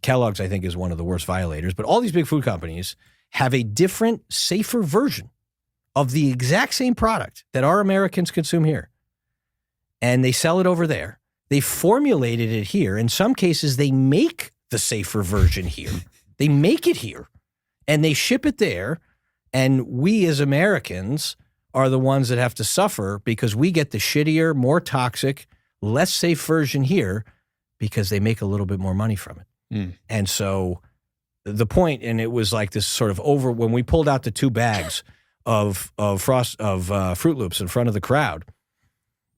Kellogg's, I think, is one of the worst violators. But all these big food companies have a different, safer version of the exact same product that our Americans consume here. And they sell it over there. They formulated it here. In some cases, they make the safer version here. They make it here. And they ship it there. And we as Americans are the ones that have to suffer because we get the shittier, more toxic, less safe version here because they make a little bit more money from it. And so the point, and it was like this sort of when we pulled out the 2 bags of Fruit Loops in front of the crowd,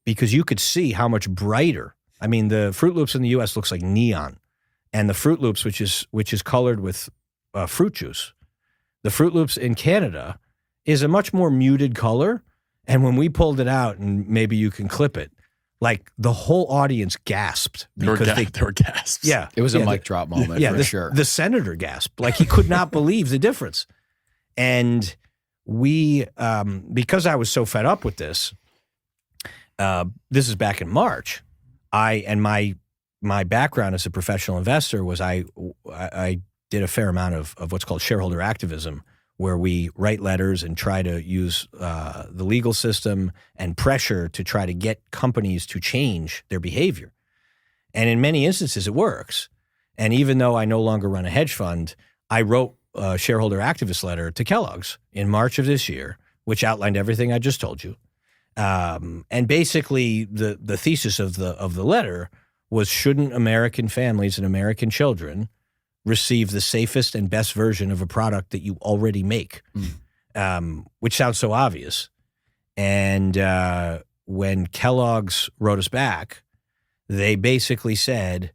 because you could see how much brighter. I mean, the Fruit Loops in the U.S. looks like neon, and the Fruit Loops, which is colored with fruit juice, the Fruit Loops in Canada is a much more muted color. And when we pulled it out, and maybe you can clip it, like the whole audience gasped. There were gasps. Yeah. It was a mic drop moment for sure. The senator gasped. Like he could not believe the difference. And we, because I was so fed up with this, this is back in March, my background as a professional investor was I did a fair amount of what's called shareholder activism, where we write letters and try to use the legal system and pressure to try to get companies to change their behavior. And in many instances, it works. And even though I no longer run a hedge fund, I wrote a shareholder activist letter to Kellogg's in March of this year, which outlined everything I just told you. And basically, the thesis of the letter was, shouldn't American families and American children receive the safest and best version of a product that you already make, which sounds so obvious. And when Kellogg's wrote us back, they basically said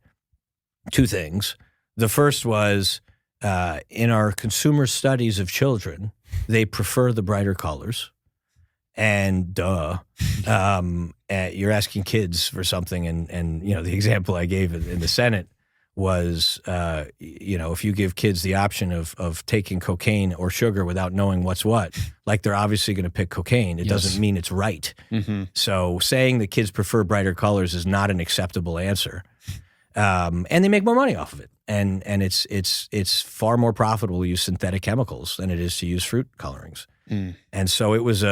2 things. The first was, in our consumer studies of children, they prefer the brighter colors. And you're asking kids for something. And the example I gave in the Senate was, if you give kids the option of taking cocaine or sugar without knowing what's what, like they're obviously going to pick cocaine. It doesn't mean it's right. So saying that kids prefer brighter colors is not an acceptable answer. And they make more money off of it. And it's far more profitable to use synthetic chemicals than it is to use fruit colorings. And so it was